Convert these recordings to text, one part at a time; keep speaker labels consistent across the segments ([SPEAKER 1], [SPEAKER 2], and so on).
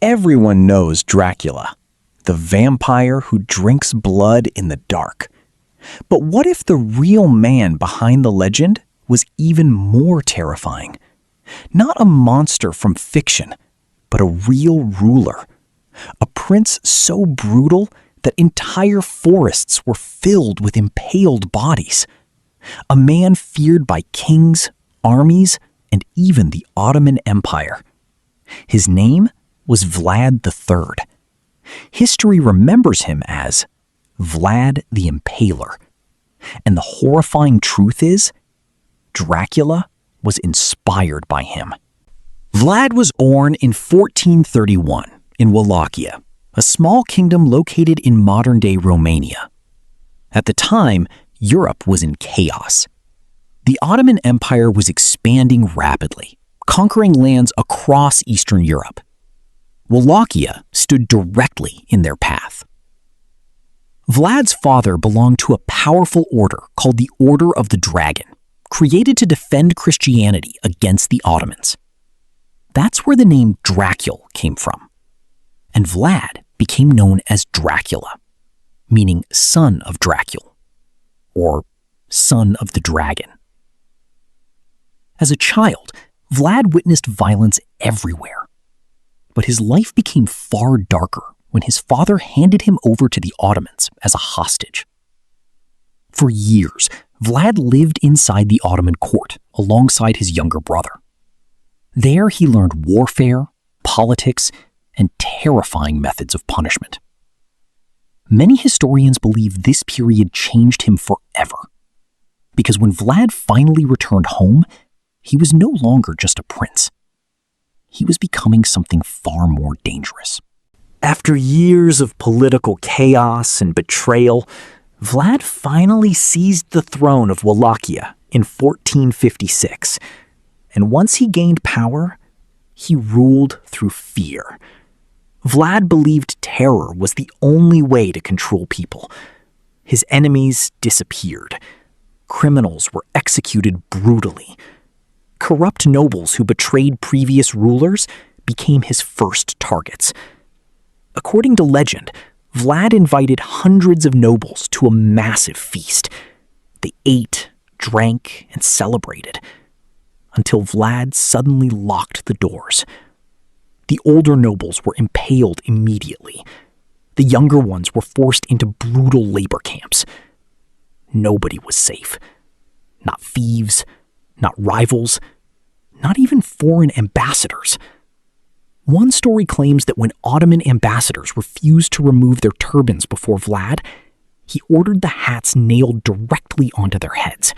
[SPEAKER 1] Everyone knows Dracula, the vampire who drinks blood in the dark. But what if the real man behind the legend was even more terrifying? Not a monster from fiction, but a real ruler. A prince so brutal that entire forests were filled with impaled bodies. A man feared by kings, armies, and even the Ottoman Empire. His name was Vlad III. History remembers him as Vlad the Impaler. And the horrifying truth is, Dracula was inspired by him. Vlad was born in 1431 in Wallachia, a small kingdom located in modern-day Romania. At the time, Europe was in chaos. The Ottoman Empire was expanding rapidly, conquering lands across Eastern Europe. Wallachia stood directly in their path. Vlad's father belonged to a powerful order called the Order of the Dragon, created to defend Christianity against the Ottomans. That's where the name Dracula came from. And Vlad became known as Dracula, meaning son of Dracula, or son of the dragon. As a child, Vlad witnessed violence everywhere. But his life became far darker when his father handed him over to the Ottomans as a hostage. For years, Vlad lived inside the Ottoman court alongside his younger brother. There he learned warfare, politics, and terrifying methods of punishment. Many historians believe this period changed him forever, because when Vlad finally returned home, he was no longer just a prince. He was becoming something far more dangerous. After years of political chaos and betrayal, Vlad finally seized the throne of Wallachia in 1456, and once he gained power, he ruled through fear. Vlad believed terror was the only way to control people. His enemies disappeared. Criminals were executed brutally. Corrupt nobles who betrayed previous rulers became his first targets. According to legend, Vlad invited hundreds of nobles to a massive feast. They ate, drank, and celebrated, until Vlad suddenly locked the doors. The older nobles were impaled immediately. The younger ones were forced into brutal labor camps. Nobody was safe. Not thieves, not rivals, not even foreign ambassadors. One story claims that when Ottoman ambassadors refused to remove their turbans before Vlad, he ordered the hats nailed directly onto their heads.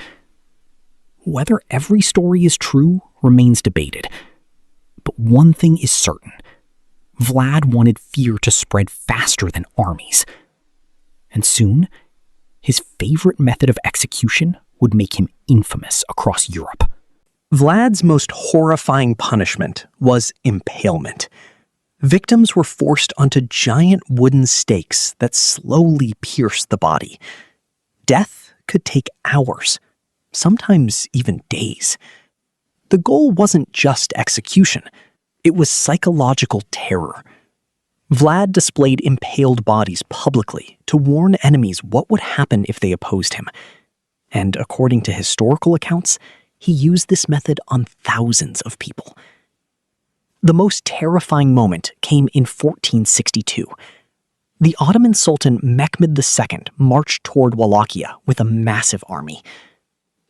[SPEAKER 1] Whether every story is true remains debated. But one thing is certain. Vlad wanted fear to spread faster than armies. And soon, his favorite method of execution would make him infamous across Europe. Vlad's most horrifying punishment was impalement. Victims were forced onto giant wooden stakes that slowly pierced the body. Death could take hours, sometimes even days. The goal wasn't just execution, it was psychological terror. Vlad displayed impaled bodies publicly to warn enemies what would happen if they opposed him. And according to historical accounts, he used this method on thousands of people. The most terrifying moment came in 1462. The Ottoman Sultan Mehmed II marched toward Wallachia with a massive army.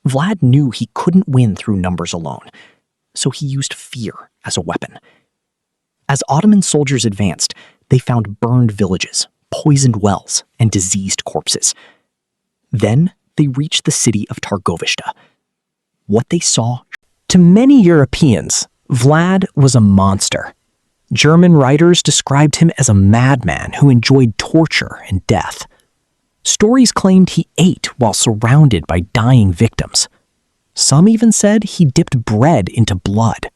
[SPEAKER 1] Vlad knew he couldn't win through numbers alone, so he used fear as a weapon. As Ottoman soldiers advanced, they found burned villages, poisoned wells, and diseased corpses. Then they reached the city of Targovishta. What they saw, to many Europeans, Vlad was a monster. German writers described him as a madman who enjoyed torture and death. Stories claimed he ate while surrounded by dying victims. Some even said he dipped bread into blood.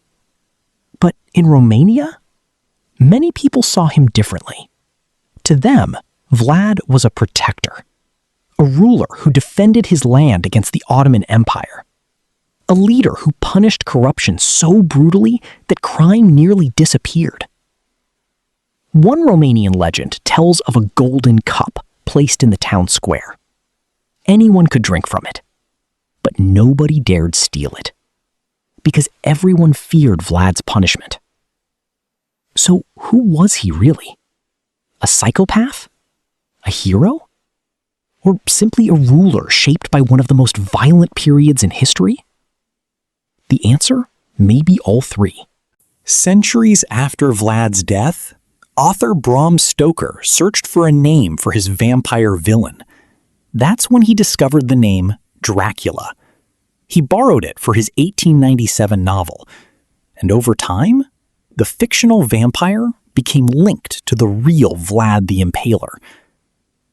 [SPEAKER 1] But in Romania, many people saw him differently. To them, Vlad was a protector, a ruler who defended his land against the Ottoman Empire, a leader who punished corruption so brutally that crime nearly disappeared. One Romanian legend tells of a golden cup placed in the town square. Anyone could drink from it, but nobody dared steal it, because everyone feared Vlad's punishment. So who was he really? A psychopath? A hero? Or simply a ruler shaped by one of the most violent periods in history? The answer may be all three. Centuries after Vlad's death, author Bram Stoker searched for a name for his vampire villain. That's when he discovered the name Dracula. He borrowed it for his 1897 novel, and over time, the fictional vampire became linked to the real Vlad the Impaler.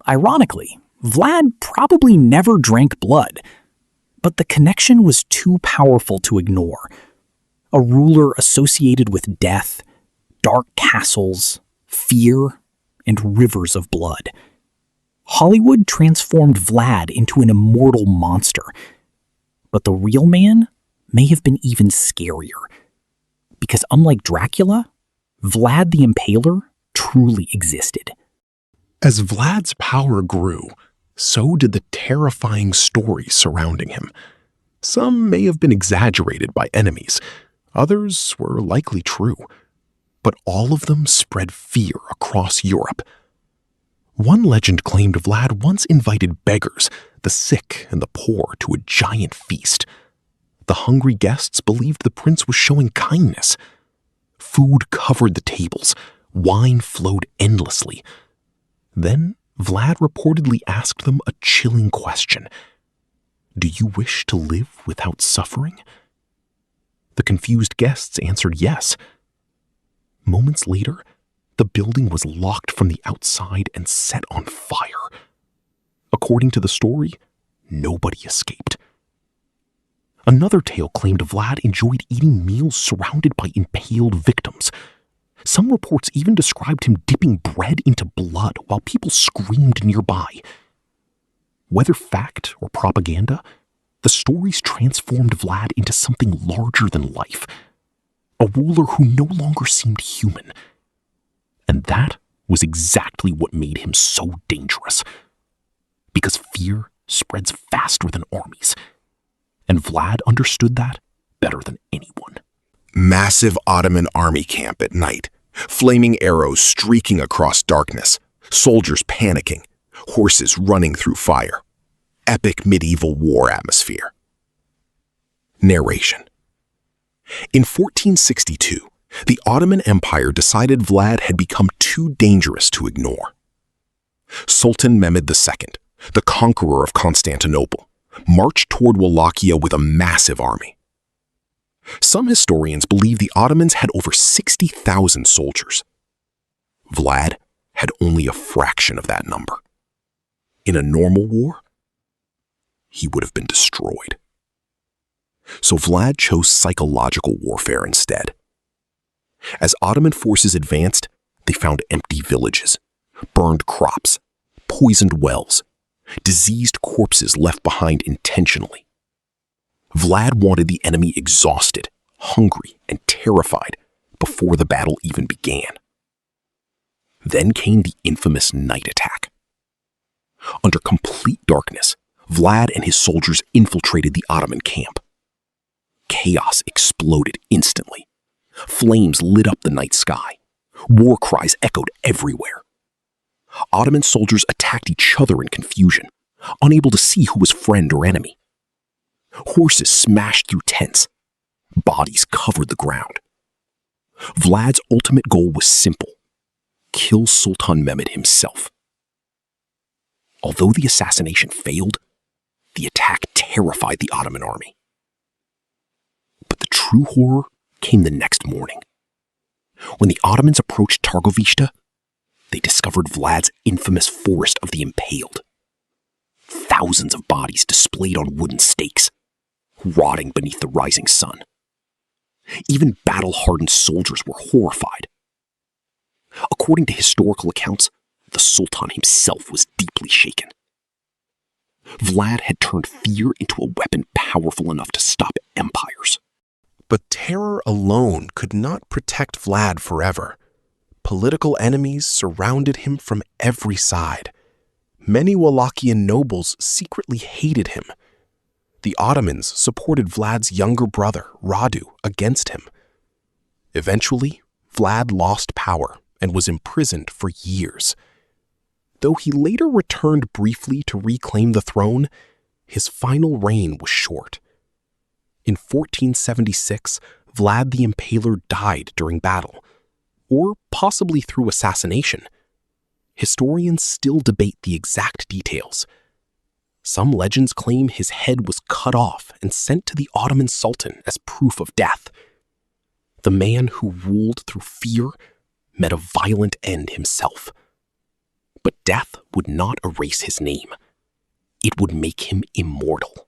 [SPEAKER 1] Ironically, Vlad probably never drank blood, but the connection was too powerful to ignore. A ruler associated with death, dark castles, fear, and rivers of blood. Hollywood transformed Vlad into an immortal monster, but the real man may have been even scarier. Because unlike Dracula, Vlad the Impaler truly existed.
[SPEAKER 2] As Vlad's power grew, so did the terrifying stories surrounding him. Some may have been exaggerated by enemies, others were likely true, but all of them spread fear across Europe. One legend claimed Vlad once invited beggars, the sick and the poor, to a giant feast. The hungry guests believed the prince was showing kindness. Food covered the tables, wine flowed endlessly. Then Vlad reportedly asked them a chilling question. Do you wish to live without suffering? The confused guests answered yes. Moments later, the building was locked from the outside and set on fire. According to the story, nobody escaped. Another tale claimed Vlad enjoyed eating meals surrounded by impaled victims. Some reports even described him dipping bread into blood while people screamed nearby. Whether fact or propaganda, the stories transformed Vlad into something larger than life, a ruler who no longer seemed human. And that was exactly what made him so dangerous. Because fear spreads faster than armies, and Vlad understood that better than anyone.
[SPEAKER 3] Massive Ottoman army camp at night, flaming arrows streaking across darkness, soldiers panicking, horses running through fire. Epic medieval war atmosphere. Narration. In 1462, the Ottoman Empire decided Vlad had become too dangerous to ignore. Sultan Mehmed II, the conqueror of Constantinople, marched toward Wallachia with a massive army. Some historians believe the Ottomans had over 60,000 soldiers. Vlad had only a fraction of that number. In a normal war, he would have been destroyed. So Vlad chose psychological warfare instead. As Ottoman forces advanced, they found empty villages, burned crops, poisoned wells, diseased corpses left behind intentionally. Vlad wanted the enemy exhausted, hungry, and terrified before the battle even began. Then came the infamous night attack. Under complete darkness, Vlad and his soldiers infiltrated the Ottoman camp. Chaos exploded instantly. Flames lit up the night sky. War cries echoed everywhere. Ottoman soldiers attacked each other in confusion, unable to see who was friend or enemy. Horses smashed through tents. Bodies covered the ground. Vlad's ultimate goal was simple: kill Sultan Mehmed himself. Although the assassination failed, the attack terrified the Ottoman army. But the true horror came the next morning. When the Ottomans approached Targovishte, they discovered Vlad's infamous forest of the impaled. Thousands of bodies displayed on wooden stakes, rotting beneath the rising sun. Even battle-hardened soldiers were horrified. According to historical accounts, the Sultan himself was deeply shaken. Vlad had turned fear into a weapon powerful enough to stop empires. But terror alone could not protect Vlad forever. Political enemies surrounded him from every side. Many Wallachian nobles secretly hated him. The Ottomans supported Vlad's younger brother, Radu, against him. Eventually, Vlad lost power and was imprisoned for years. Though he later returned briefly to reclaim the throne, his final reign was short. In 1476, Vlad the Impaler died during battle, or possibly through assassination. Historians still debate the exact details. Some legends claim his head was cut off and sent to the Ottoman Sultan as proof of death. The man who ruled through fear met a violent end himself. But death would not erase his name. It would make him immortal.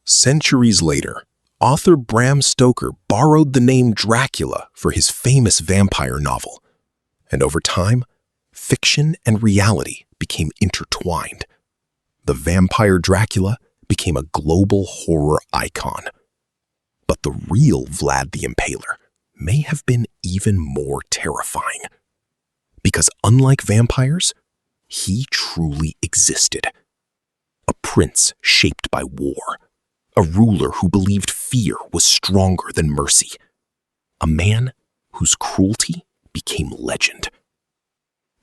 [SPEAKER 3] Centuries later, author Bram Stoker borrowed the name Dracula for his famous vampire novel. And over time, fiction and reality became intertwined. The vampire Dracula became a global horror icon. But the real Vlad the Impaler may have been even more terrifying. Because unlike vampires, he truly existed. A prince shaped by war. A ruler who believed fear was stronger than mercy. A man whose cruelty became legend.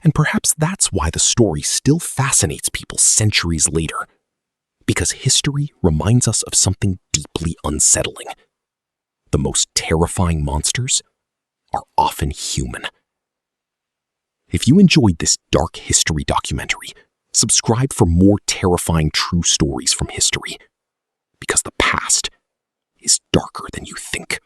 [SPEAKER 3] And perhaps that's why the story still fascinates people centuries later. Because history reminds us of something deeply unsettling. The most terrifying monsters are often human. If you enjoyed this dark history documentary, subscribe for more terrifying true stories from history. Because the past is darker than you think.